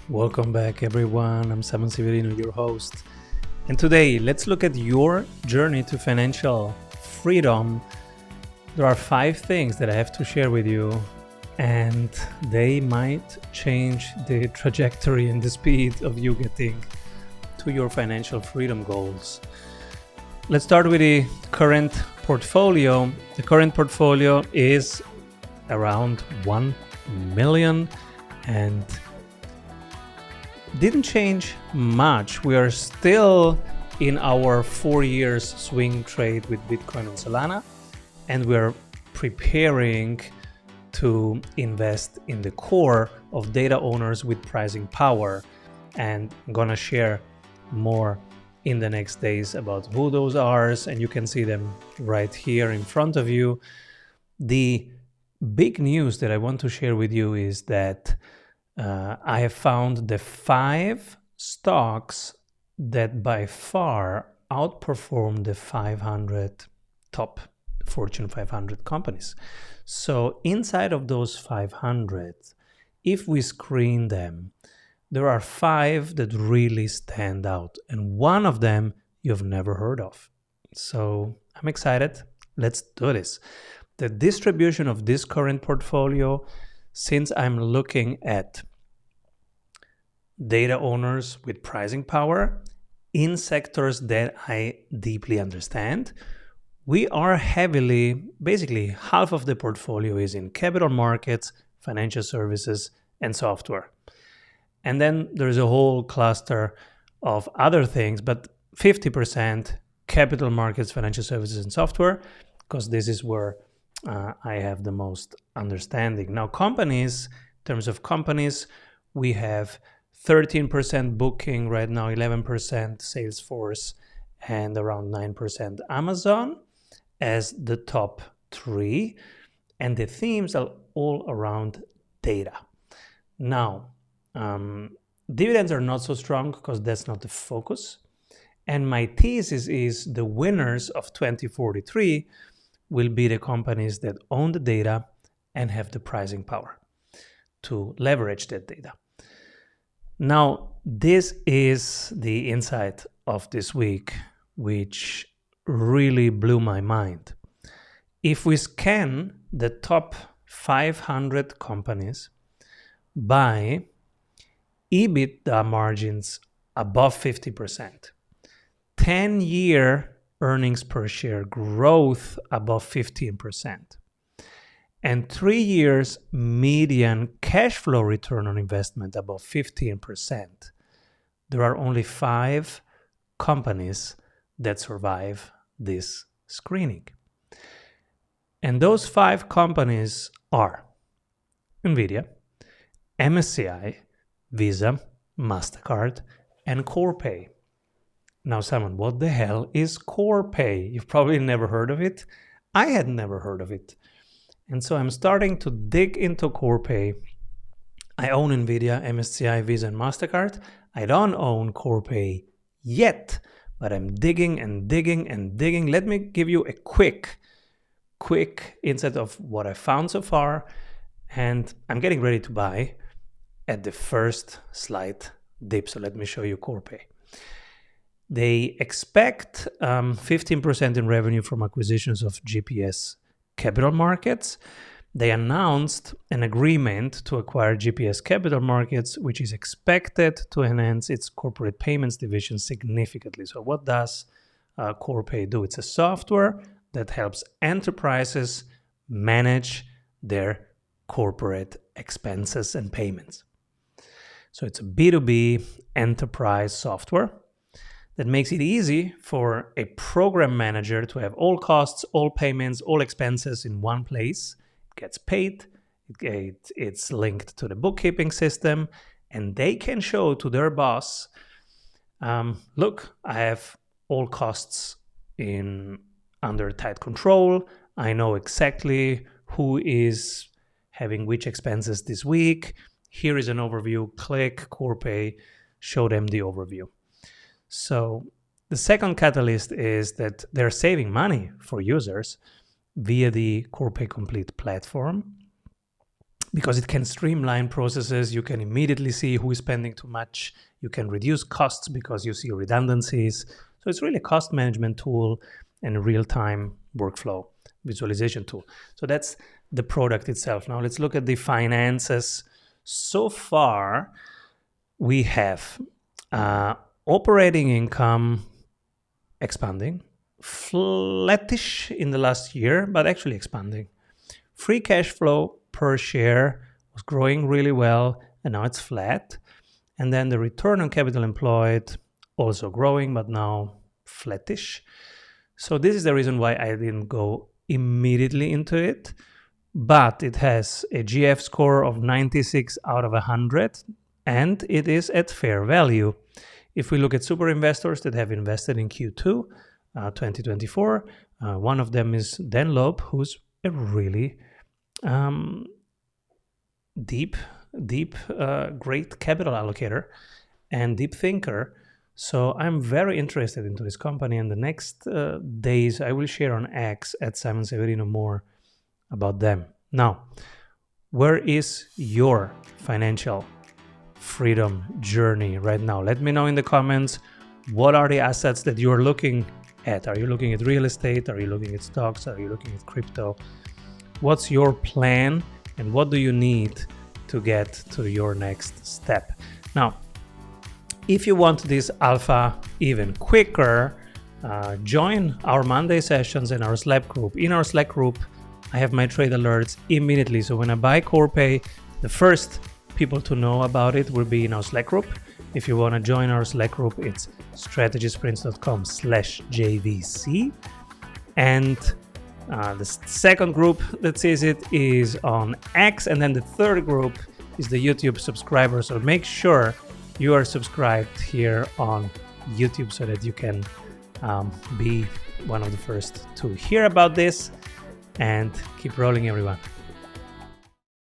Welcome back, everyone. I'm Severino, your host. And today, let's look at your journey to financial freedom. There are 5 things that I have to share with you, and they might change the trajectory and the speed of you getting to your financial freedom goals. Let's start with the current portfolio. The current portfolio is around 1 million and didn't change much. We are still in our 4 years swing trade with Bitcoin and Solana, and we're preparing to invest in the core of data owners with pricing power. And I'm gonna share more in the next days about who those are, and you can see them right here in front of you. The big news that I want to share with you is that I have found the 5 stocks that by far outperform the 500 top Fortune 500 companies. So inside of those 500, if we screen them, there are 5 that really stand out, and one of them you've never heard of. So I'm excited. Let's do this. The distribution of this current portfolio, since I'm looking at data owners with pricing power in sectors that I deeply understand, we are heavily, basically half of the portfolio is in capital markets, financial services, and software. And then there's a whole cluster of other things, but 50% capital markets, financial services, and software, because this is where I have the most understanding. Now, companies, in terms of companies, we have 13% Booking right now, 11% Salesforce, and around 9% Amazon as the top 3. And the themes are all around data. Now, dividends are not so strong because that's not the focus. And my thesis is the winners of 2043 will be the companies that own the data and have the pricing power to leverage that data. Now, this is the insight of this week, which really blew my mind. If we scan the top 500 companies by EBITDA margins above 50%, 10-year earnings per share growth above 15%, and 3 years median cash flow return on investment above 15%, there are only 5 companies that survive this screening. And those 5 companies are NVIDIA, MSCI, Visa, MasterCard, and Corpay. Now, Simon, what the hell is Corpay? You've probably never heard of it. I had never heard of it. And so I'm starting to dig into Corpay. I own NVIDIA, MSCI, Visa, and MasterCard. I don't own Corpay yet, but I'm digging and digging and digging. Let me give you a quick insight of what I found so far. And I'm getting ready to buy at the first slight dip. So let me show you Corpay. They expect 15% in revenue from acquisitions of GPS Capital Markets. They announced an agreement to acquire GPS Capital Markets, which is expected to enhance its corporate payments division significantly. So what does Corpay do? It's a software that helps enterprises manage their corporate expenses and payments. So it's a B2B enterprise software that makes it easy for a program manager to have all costs, all payments, all expenses in one place. It gets paid, it's linked to the bookkeeping system, and they can show to their boss, look, I have all costs under tight control. I know exactly who is having which expenses this week. Here is an overview. Click Corpay, show them the overview. So the second catalyst is that they're saving money for users via the Corpay Complete platform. because it can streamline processes. You can immediately see who is spending too much. You can reduce costs because you see redundancies. So it's really a cost management tool and a real-time workflow visualization tool. So that's the product itself. Now let's look at the finances. So far, we have operating income expanding, flattish in the last year, but actually expanding. Free cash flow per share was growing really well, and now it's flat. And then the return on capital employed also growing, but now flattish. So this is the reason why I didn't go immediately into it, but it has a GF score of 96 out of 100, and it is at fair value. If we look at super investors that have invested in Q2 2024, one of them is Dan Loeb, who's a really deep, great capital allocator and deep thinker. So I'm very interested into this company, and the next days I will share on X at Simon Severino more about them. Now, where is your financial freedom journey right now? Let me know in the comments. What are the assets that you're looking at? Are you looking at real estate? Are you looking at stocks? Are you looking at crypto? What's your plan, and what do you need to get to your next step? Now, if you want this alpha even quicker, join our Monday sessions in our Slack group. In our Slack group, I have my trade alerts immediately. So when I buy Corpay, the first people to know about it will be in our Slack group. If you want to join our Slack group, it's strategysprints.com/JVC. And the second group that sees it is on X. And then the third group is the YouTube subscribers. So make sure you are subscribed here on YouTube so that you can be one of the first to hear about this, and keep rolling, everyone.